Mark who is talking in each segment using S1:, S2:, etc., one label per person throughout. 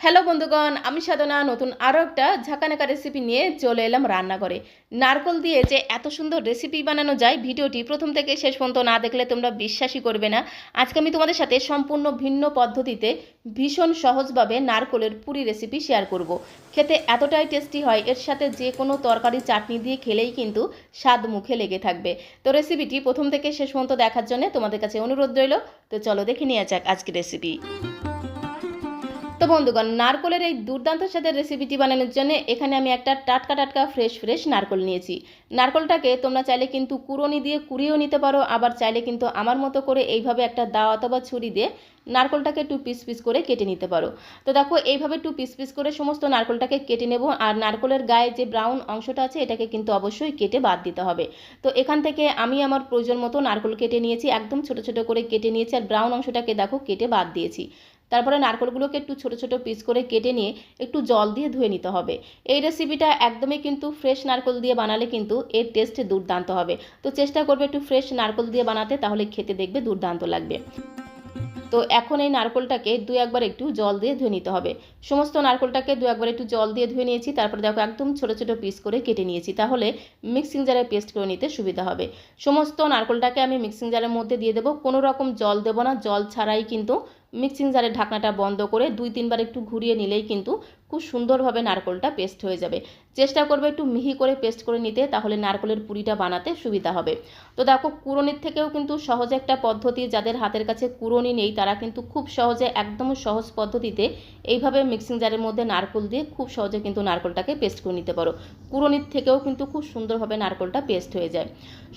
S1: Hello বন্ধুগণ, আমি সাধনা নতুন আরও একটা ঝাঁকানাকা রেসিপি নিয়ে চলে এলাম রান্নাঘরে। নারকল দিয়ে যে এত সুন্দর রেসিপি বানানো যায়, ভিডিওটি প্রথম থেকে শেষ পর্যন্ত না দেখলে তোমরা বিশ্বাসই করবে না। আজকে আমি তোমাদের সাথে সম্পূর্ণ ভিন্ন পদ্ধতিতে ভীষণ সহজভাবে নারকলের পুরি রেসিপি শেয়ার করব। খেতে এতটাই টেস্টি হয়, এর সাথে যে কোনো তরকারি চাটনি দিয়ে খেলেই কিন্তু স্বাদ মুখে লেগে থাকবে। তো রেসিপিটি প্রথম থেকে শেষ পর্যন্ত দেখার জন্য তোমাদের কাছে অনুরোধ রইল। তো চলো দেখে নেওয়া যাক আজকের রেসিপি। তো বন্ধুগণ, নারকলের এই দুর্দান্ত স্বাদের রেসিপিটি বানানোর জন্য এখানে আমি একটা টাটকা ফ্রেশ নারকল নিয়েছি। নারকলটাকে তোমরা চাইলে কিন্তু কুড়োনি দিয়ে কুড়িয়েও নিতে পারো, আবার চাইলে কিন্তু আমার মতো করে এইভাবে একটা দাও অথবা ছুরি দিয়ে নারকলটাকে একটু পিস করে কেটে নিতে পারো। তো দেখো, এইভাবে একটু পিস করে সমস্ত নারকলটাকে কেটে নেব। আর নারকলের গায়ে যে ব্রাউন অংশটা আছে এটাকে কিন্তু অবশ্যই কেটে বাদ দিতে হবে। তো এখান থেকে আমি আমার প্রয়োজন মতো নারকল কেটে নিয়েছি, একদম ছোট করে কেটে নিয়েছি। আর ব্রাউন অংশটাকে দেখো কেটে বাদ দিয়েছি। তারপরে নারকলগুলোকে একটু ছোট পিস করে কেটে নিয়ে একটু জল দিয়ে ধুয়ে নিতে হবে। এই রেসিপিটা একদমই কিন্তু ফ্রেশ নারকল দিয়ে বানালে কিন্তু এর টেস্ট দুর্দান্ত হবে। তো চেষ্টা করবে একটু ফ্রেশ নারকল দিয়ে বানাতে, তাহলে খেতে দেখবে দুর্দান্ত লাগবে। তো এখন এই নারকলটাকে একবার একটু জল দিয়ে ধুয়ে নিতে হবে। সমস্ত নারকলটাকে একবার একটু জল দিয়ে ধুয়ে নিয়েছি। তারপরে দেখো একদম ছোট পিস করে কেটে নিয়েছি, তাহলে মিক্সিং জারে পেস্ট করে নিতে সুবিধা হবে। সমস্ত নারকলটাকে আমি মিক্সিং জারের মধ্যে দিয়ে দেবো, কোনো রকম জল দেবো না। জল ছাড়াই কিন্তু মিক্সিং জারের ঢাকনাটা বন্ধ করে 2-3 বার একটু ঘুরিয়ে নিলেই কিন্তু খুব সুন্দরভাবে নারকলটা পেস্ট হয়ে যাবে। চেষ্টা করবে একটু মিহি করে পেস্ট করে নিতে, তাহলে নারকলের পুরিটা বানাতে সুবিধা হবে। তো দেখো, কুড়োনির থেকেও কিন্তু সহজ একটা পদ্ধতি, যাদের হাতের কাছে কুড়োনি নেই তারা কিন্তু খুব সহজে, একদম সহজ পদ্ধতিতে এইভাবে মিক্সিং জারের মধ্যে নারকল দিয়ে খুব সহজে কিন্তু নারকলটাকে পেস্ট করে নিতে পারো। কুড়োনির থেকেও কিন্তু খুব সুন্দরভাবে নারকলটা পেস্ট হয়ে যায়।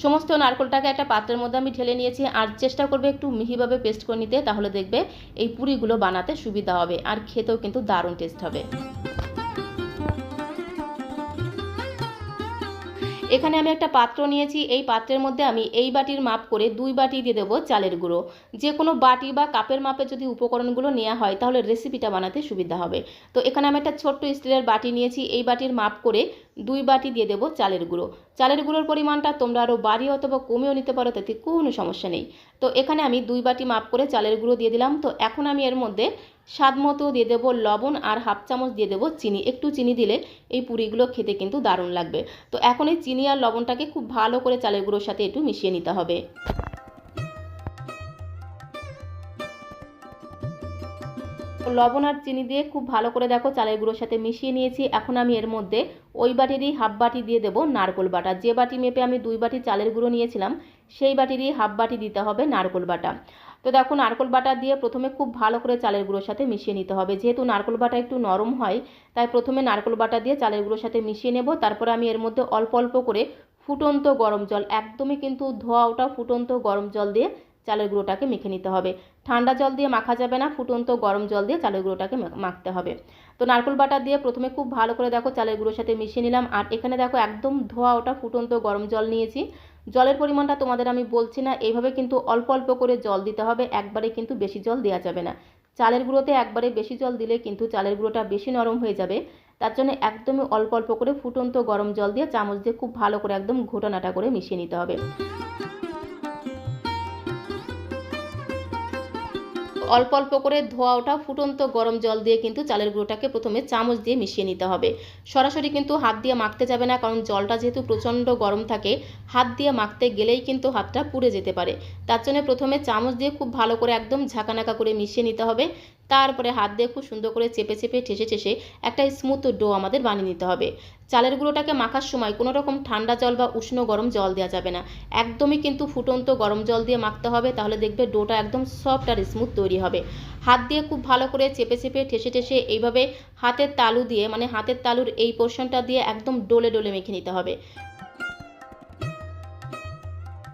S1: সমস্ত নারকলটাকে একটা পাত্রের মধ্যে আমি ঢেলে নিয়েছি। আর চেষ্টা করবে একটু মিহিভাবে পেস্ট করে নিতে, তাহলে দেখবে এই পুরিগুলো বানাতে সুবিধা হবে আর খেতেও কিন্তু দারুণ টেস্ট হবে। এখানে আমি একটা পাত্র নিয়েছি। এই পাত্রের মধ্যে আমি এই বাটির মাপ করে 2 বাটি দিয়ে দেবো চালের গুঁড়ো। যে কোনো বাটি বা কাপের মাপে যদি উপকরণগুলো নেওয়া হয় তাহলে রেসিপিটা বানাতে সুবিধা হবে। তো এখানে আমি একটা ছোট্ট স্টিলের বাটি নিয়েছি। এই বাটির মাপ করে 2 বাটি দিয়ে দেবো চালের গুঁড়ো। চালের গুঁড়োর পরিমাণটা তোমরা আরও বাড়িয়ে অথবা কমিয়েও নিতে পারো, তাতে কোনো সমস্যা নেই। তো এখানে আমি 2 বাটি মাপ করে চালের গুঁড়ো দিয়ে দিলাম। তো এখন আমি এর মধ্যে স্বাদ মতো দিয়ে দেবো লবণ আর হাফ চামচ দিয়ে দেবো চিনি। একটু চিনি দিলে এই পুরিগুলো খেতে কিন্তু দারুণ লাগবে। তো এখন এই চিনি আর লবণটাকে খুব ভালো করে চালের গুঁড়োর সাথে একটু মিশিয়ে নিতে হবে। লবণ আর চিনি দিয়ে খুব ভালো করে দেখো চালের গুঁড়োর সাথে মিশিয়ে নিয়েছি। এখন আমি এর মধ্যে ওই বাটিরই হাফ বাটি দিয়ে দেবো নারকোল বাটা। যে বাটি মেপে আমি 2 বাটি চালের গুঁড়ো নিয়েছিলাম সেই বাটিরই হাফ বাটি দিতে হবে নারকোল বাটা। তো দেখো, নারকোল বাটা দিয়ে প্রথমে খুব ভালো করে চালের গুঁড়োর সাথে মিশিয়ে নিতে হবে। যেহেতু নারকোল বাটা একটু নরম হয়, তাই প্রথমে নারকোল বাটা দিয়ে চালের গুঁড়োর সাথে মিশিয়ে নেব। তারপরে আমি এর মধ্যে অল্প করে ফুটন্ত গরম জল, একদমই কিন্তু ধোয়া ওঠা ফুটন্ত গরম জল দিয়ে চালের গুঁড়োটাকে মেখে নিতে হবে। ঠান্ডা জল দিয়ে মাখা যাবে না, ফুটন্ত গরম জল দিয়ে চালের গুঁড়োটাকে মাখতে হবে। তো নারকোল বাটা দিয়ে প্রথমে খুব ভালো করে দেখো চালের গুঁড়োর সাথে মিশিয়ে নিলাম। আর এখানে দেখো একদম ধোয়া ওঠা ফুটন্ত গরম জল নিয়েছি। জলের পরিমাণটা তোমাদের আমি বলছি না, এইভাবে কিন্তু অল্প করে জল দিতে হবে, একবারে কিন্তু বেশি জল দেওয়া যাবে না। চালের গুঁড়োতে একবারে বেশি জল দিলে কিন্তু চালের গুঁড়োটা বেশি নরম হয়ে যাবে। তার জন্য একদমই অল্প করে ফুটন্ত গরম জল দিয়ে চামচ দিয়ে খুব ভালো করে একদম ঘোটানাটা করে মিশিয়ে নিতে হবে। অল্প করে ধোয়া ওঠা ফুটন্ত গরম জল দিয়ে কিন্তু চালের গুঁড়োটাকে প্রথমে চামচ দিয়ে মিশিয়ে নিতে হবে। সরাসরি কিন্তু হাত দিয়ে মাখতে যাবে না, কারণ জলটা যেহেতু প্রচণ্ড গরম থাকে, হাত দিয়ে মাখতে গেলেই কিন্তু হাতটা পুড়ে যেতে পারে। তার জন্য প্রথমে চামচ দিয়ে খুব ভালো করে একদম ঝাঁকানাকা করে মিশিয়ে নিতে হবে। তারপরে হাত দিয়ে খুব সুন্দর করে চেপে ঠেসে একটা স্মুথ ডো আমাদের বানিয়ে নিতে হবে। চালের গুঁড়োটাকে মাখার সময় কোনো রকম ঠান্ডা জল বা উষ্ণ গরম জল দেওয়া যাবে না, একদমই কিন্তু ফুটন্ত গরম জল দিয়ে মাখতে হবে, তাহলে দেখবে ডোটা একদম সফট আর স্মুথ তৈরি হবে। হাত দিয়ে খুব ভালো করে চেপে ঠেসে এইভাবে হাতের তালু দিয়ে, মানে হাতের তালুর এই পোর্শনটা দিয়ে একদম ডোলে মেখে নিতে হবে।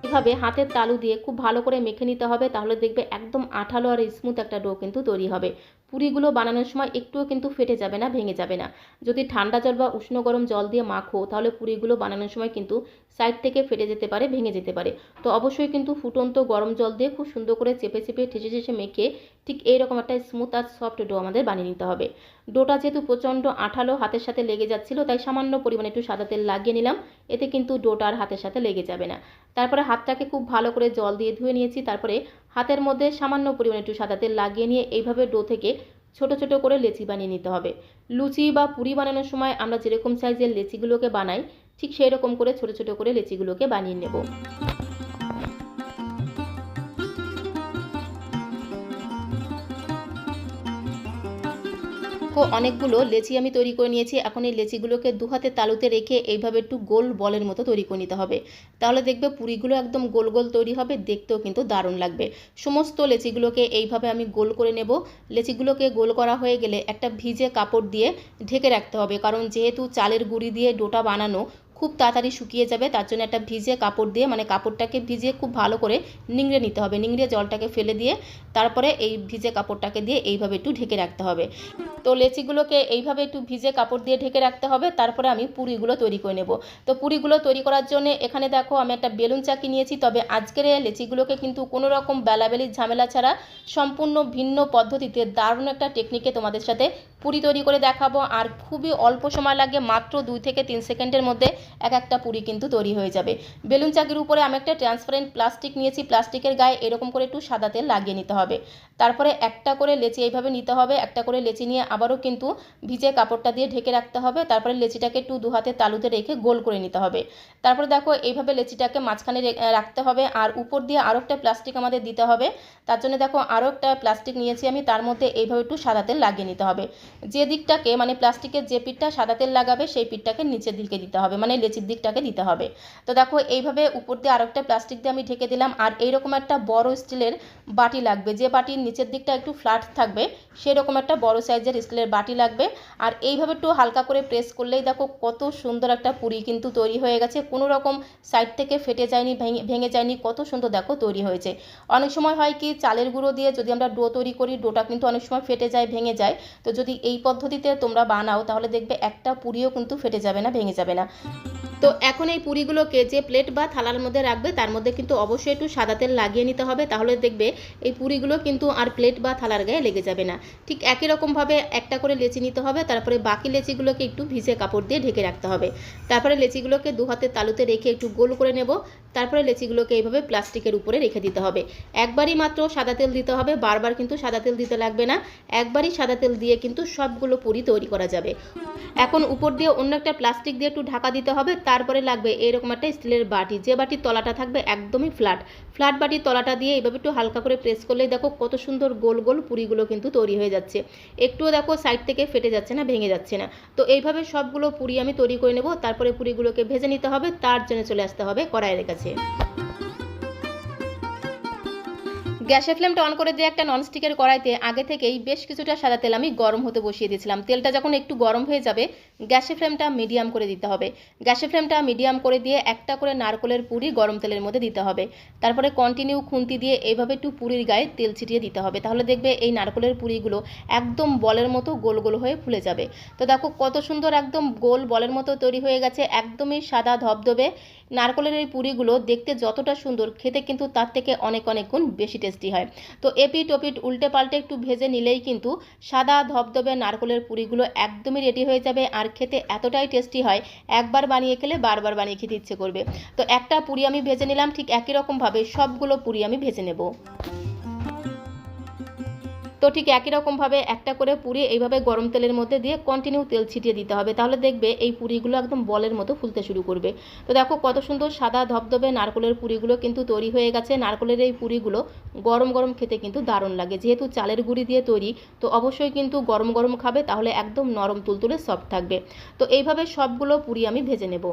S1: এভাবে হাতের তালু দিয়ে খুব ভালো করে মেখে নিতে হবে, তাহলে দেখবে একদম আঠালো আর স্মুথ একটা ডো কিন্তু তৈরি হবে। পুরিগুলো বানানোর সময় একটুও কিন্তু ফেটে যাবে না, ভেঙে যাবে না। যদি ঠান্ডা জল বা উষ্ণ গরম জল দিয়ে মাখো তাহলে পুরিগুলো বানানোর সময় কিন্তু সাইড থেকে ফেটে যেতে পারে, ভেঙে যেতে পারে। তো অবশ্যই কিন্তু ফুটন্ত গরম জল দিয়ে খুব সুন্দর করে চেপে ঠেসে মেখে ঠিক এইরকম একটা স্মুথ আর সফট ডো আমাদের বানিয়ে নিতে হবে। ডোটা যেহেতু প্রচণ্ড আঠালো, হাতের সাথে লেগে যাচ্ছিল, তাই সামান্য পরিমাণে একটু সাদা তেল লাগিয়ে নিলাম। এতে কিন্তু ডোটা আর হাতের সাথে লেগে যাবে না। তারপরে হাতটাকে খুব ভালো করে জল দিয়ে ধুয়ে নিয়েছি। তারপরে হাতের মধ্যে সামান্য পরিমাণে একটু সাদা তেল লাগিয়ে নিয়ে এইভাবে ডো থেকে ছোট ছোট করে লেচি বানিয়ে নিতে হবে। লুচি বা পুরি বানানোর সময় আমরা যেরকম সাইজের লেচিগুলোকে বানাই ঠিক সেই রকম করে ছোট ছোট করে লেচিগুলোকে বানিয়ে নেব। অনেকগুলো লেচি আমি তৈরি করে নিয়েছি। এখন এই লেচিগুলোকে দু হাতে তালুতে রেখে এইভাবে একটু গোল বলের মতো তৈরি করে নিতে হবে। তাহলে দেখবে পুরিগুলো একদম গোল গোল তৈরি হবে, দেখতেও কিন্তু দারুণ লাগবে। সমস্ত লেচিগুলোকে এইভাবে আমি গোল করে নেব। লেচিগুলোকে গোল করা হয়ে গেলে একটা ভিজে কাপড় দিয়ে ঢেকে রাখতে হবে, কারণ যেহেতু চালের গুঁড়ি দিয়ে ডোটা বানানো খুব তাড়াতাড়ি শুকিয়ে যাবে, তার জন্য একটা ভিজে কাপড় দিয়ে মানে কাপড়টাকে ভিজিয়ে খুব ভালো করে নিংড়ে নিতে হবে। নিংড়ে জলটাকে ফেলে দিয়ে তারপরে এই ভিজে কাপড়টাকে দিয়ে এইভাবে একটু ঢেকে রাখতে হবে। তো লেচিগুলোকে এইভাবে একটু ভিজে কাপড় দিয়ে ঢেকে রাখতে হবে। তারপরে আমি পুরিগুলো তৈরি করে নেব। তো পুরিগুলো তৈরি করার জন্য এখানে দেখো আমি একটা বেলুন চাকি নিয়েছি। তবে আজকের এই লেচিগুলোকে কিন্তু কোনো রকম বেলাবেলির ঝামেলা ছাড়া সম্পূর্ণ ভিন্ন পদ্ধতিতে দারুণ একটা টেকনিকে তোমাদের সাথে পুরি তৈরি করে দেখাবো। আর খুবই অল্প সময় লাগে, মাত্র 2 থেকে 3 সেকেন্ডের মধ্যে এক একটা পুরি কিন্তু তৈরি হয়ে যাবে। বেলুন চাকির উপরে আমি একটা ট্রান্সপারেন্ট প্লাস্টিক নিয়েছি। প্লাস্টিকের গায়ে এরকম করে একটু সাদা তেল লাগিয়ে নিতে হবে। তারপরে একটা করে লেচি এইভাবে নিতে হবে। একটা করে লেচি নিয়ে আবারও কিন্তু ভিজে কাপড়টা দিয়ে ঢেকে রাখতে হবে। তারপরে লেচিটাকে একটু দু হাতে তালুতে রেখে গোল করে নিতে হবে। তারপরে দেখো এইভাবে লেচিটাকে মাঝখানে রাখতে হবে, আর উপর দিয়ে আরও একটা প্লাস্টিক আমাদের দিতে হবে। তার জন্য দেখো আরও একটা প্লাস্টিক নিয়েছি আমি, তার মধ্যে এইভাবে একটু সাদা তেল লাগিয়ে নিতে হবে। যে দিকটাকে মানে প্লাস্টিকের যে পিঠটা সাদা তেল লাগাবে সেই পিঠটাকে নিচের দিকে দিতে হবে, মানে লেচির দিকটাকে দিতে হবে। তো দেখো এইভাবে উপর দিয়ে আরও একটা প্লাস্টিক দিয়ে আমি ঢেকে দিলাম। আর এইরকম একটা বড় স্টিলের বাটি লাগবে, যে বাটির নিচের দিকটা একটু ফ্ল্যাট থাকবে সেরকম একটা বড় সাইজের স্টিলের বাটি লাগবে। আর এইভাবে একটু হালকা করে প্রেস করলেই দেখো কত সুন্দর একটা পুরি কিন্তু তৈরি হয়ে গেছে। কোনো রকম সাইড থেকে ফেটে যায়নি, ভেঙে যায়নি, কত সুন্দর দেখো তৈরি হয়েছে। অনেক সময় হয় কি চালের গুঁড়ো দিয়ে যদি আমরা ডো তৈরি করি, ডোটা কিন্তু অনেক সময় ফেটে যায়, ভেঙে যায়। তো যদি এই পদ্ধতিতে তোমরা বানাও তাহলে দেখবে একটা পুরিও কিন্তু ফেটে যাবে না, ভেঙে যাবে না। তো এখন এই পুরিগুলোকে যে প্লেট বা থালার মধ্যে রাখবে তার মধ্যে কিন্তু অবশ্যই একটু সাদা তেল লাগিয়ে নিতে হবে, তাহলে দেখবে এই পুরিগুলো কিন্তু আর প্লেট বা থালার গায়ে লেগে যাবে না। ঠিক একই রকমভাবে একটা করে লেচি নিতে হবে। তারপরে বাকি লেচিগুলোকে একটু ভিজে কাপড় দিয়ে ঢেকে রাখতে হবে। তারপরে লেচিগুলোকে দু হাতে তালুতে রেখে একটু গোল করে নেব। তারপরে লেচিগুলোকে এইভাবে প্লাস্টিকের উপরে রেখে দিতে হবে। একবারই মাত্র সাদা তেল দিতে হবে, বারবার কিন্তু সাদা তেল দিতে লাগবে না। একবারই সাদা তেল দিয়ে কিন্তু সবগুলো পুরি তৈরি করা যাবে। এখন উপর দিয়ে অন্য একটা প্লাস্টিক দিয়ে একটু ঢাকা দিতে হবে। তারপরে লাগবে এরকম একটা স্টিলের বাটি, যে বাটির তলাটা থাকবে একদমই ফ্ল্যাট বাটির তলাটা দিয়ে এইভাবে একটু হালকা করে প্রেস করলেই দেখো কত সুন্দর গোল গোল পুরিগুলো কিন্তু তৈরি হয়ে যাচ্ছে। একটুও দেখো সাইড থেকে ফেটে যাচ্ছে না, ভেঙে যাচ্ছে না। তো এইভাবে সবগুলো পুরি আমি তৈরি করে নেব। তারপরে পুরিগুলোকে ভেজে নিতে হবে, তার জন্য চলে আসতে হবে কড়াইয়ের কাছে। গ্যাসের ফ্লেমটা অন করে দিয়ে একটা ননস্টিকের কড়াইতে আগে থেকেই বেশ কিছুটা সাদা তেল আমি গরম হতে বসিয়ে দিয়েছিলাম। তেলটা যখন একটু গরম হয়ে যাবে গ্যাসের ফ্লেমটা মিডিয়াম করে দিতে হবে। গ্যাসের ফ্লেমটা মিডিয়াম করে দিয়ে একটা করে নারকেলের পুরি গরম তেলের মধ্যে দিতে হবে। তারপরে কন্টিনিউ খুন্তি দিয়ে এইভাবে একটু পুরির গায়ে তেল ছিটিয়ে দিতে হবে। তাহলে দেখবে এই নারকেলের পুরিগুলো একদম বলের মতো গোল গোল হয়ে ফুলে যাবে। তো দেখো কত সুন্দর একদম গোল বলের মতো তৈরি হয়ে গেছে, একদমই সাদা ধবধবে। নারকেলের এই পুরিগুলো দেখতে যতটা সুন্দর, খেতে কিন্তু তার থেকে অনেক অনেক গুণ বেশি টেস্টি হয়। তো এপিট ওপিট উল্টে পাল্টে একটু ভেজে নিলেই কিন্তু সাদা ধবধবে নারকেলের পুরিগুলো একদমই রেডি হয়ে যাবে। আর খেতে এতটাই টেস্টি হয়, একবার বানিয়ে খেলে বারবার বানিয়ে খেতে ইচ্ছে করবে। তো একটা পুরি আমি ভেজে নিলাম, ঠিক একই রকমভাবে সবগুলো পুরি আমি ভেজে নেব। তো ঠিক একই রকমভাবে একটা করে পুরি এইভাবে গরম তেলের মধ্যে দিয়ে কন্টিনিউ তেল ছিটিয়ে দিতে হবে। তাহলে দেখবে এই পুরিগুলো একদম বলের মতো ফুলতে শুরু করবে। তো দেখো কত সুন্দর সাদা ধবধবে নারকেলের পুরিগুলো কিন্তু তৈরি হয়ে গেছে। নারকেলের এই পুরিগুলো গরম গরম খেতে কিন্তু দারুণ লাগে, যেহেতু চালের গুঁড়ি দিয়ে তৈরি তো অবশ্যই কিন্তু গরম গরম খাবে, তাহলে একদম নরম তুলতুলে সফট থাকবে। তো এইভাবে সবগুলো পুরি আমি ভেজে নেব।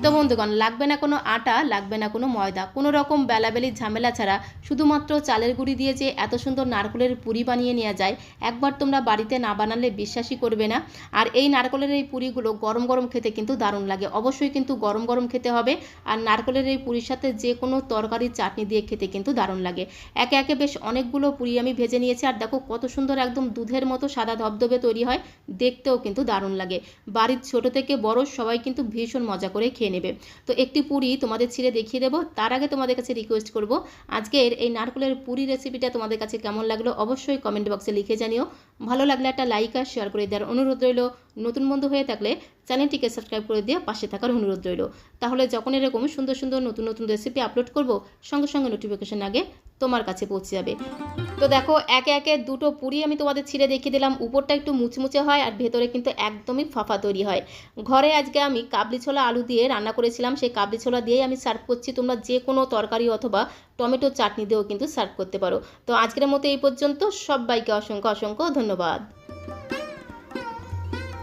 S1: তো বন্ধুগণ, লাগবে না কোনো আটা, লাগবে না কোনো ময়দা, কোনো রকম বেলাবেলি ঝামেলা ছাড়া শুধুমাত্র চালের গুঁড়ি দিয়ে যে এত সুন্দর নারকেলের পুরি বানিয়ে নেওয়া যায়, একবার তোমরা বাড়িতে না বানালে বিশ্বাসই করবে না। আর এই নারকেলের এই পুরিগুলো গরম গরম খেতে কিন্তু দারুণ লাগে, অবশ্যই কিন্তু গরম গরম খেতে হবে। আর নারকেলের এই পুরির সাথে যে কোনো তরকারি চাটনি দিয়ে খেতে কিন্তু দারুণ লাগে। একে একে বেশ অনেকগুলো পুরি আমি ভেজে নিয়েছি। আর দেখো কত সুন্দর একদম দুধের মতো সাদা ধবধবে তৈরি হয়, দেখতেও কিন্তু দারুণ লাগে। বাড়ির ছোট থেকে বড় সবাই কিন্তু ভীষণ মজা করে খেয়ে নেবে। তো একটি পুরি তোমাদের ছিঁড়ে দেখিয়ে দেবো, তার আগে তোমাদের কাছে রিকোয়েস্ট করব, আজকের এই নারকেলের পুরি রেসিপিটা তোমাদের কাছে কেমন লাগলো অবশ্যই কমেন্ট বক্সে লিখে জানিও। ভালো লাগলে একটা লাইক আর শেয়ার করে দেওয়ার অনুরোধ রইল। নতুন বন্ধু হয়ে থাকলে চ্যানেলটিকে সাবস্ক্রাইব করে দিয়ে পাশে থাকার অনুরোধ রইল। তাহলে যখন এরকম সুন্দর সুন্দর নতুন নতুন রেসিপি আপলোড করব সঙ্গে সঙ্গে নোটিফিকেশন আগে তোমার কাছে পৌঁছে যাবে। তো দেখো একে একে দুটো পুরি আমি তোমাদের ছিঁড়ে দেখিয়ে দিলাম। উপরটা একটু মুচমুচে হয় আর ভেতরে কিন্তু একদমই ফাঁপা তৈরি হয়। ঘরে আজকে আমি কাবলি ছোলা আলু দিয়ে রান্না করেছিলাম, সেই কাবলি ছোলা দিয়েই আমি সার্ভ করছি। তোমরা যে কোনো তরকারি অথবা টমেটো চাটনি দিয়েও কিন্তু সার্ভ করতে পারো। তো আজকের মতো এই পর্যন্ত, সবাইকে অসংখ্য অসংখ্য ধন্যবাদ।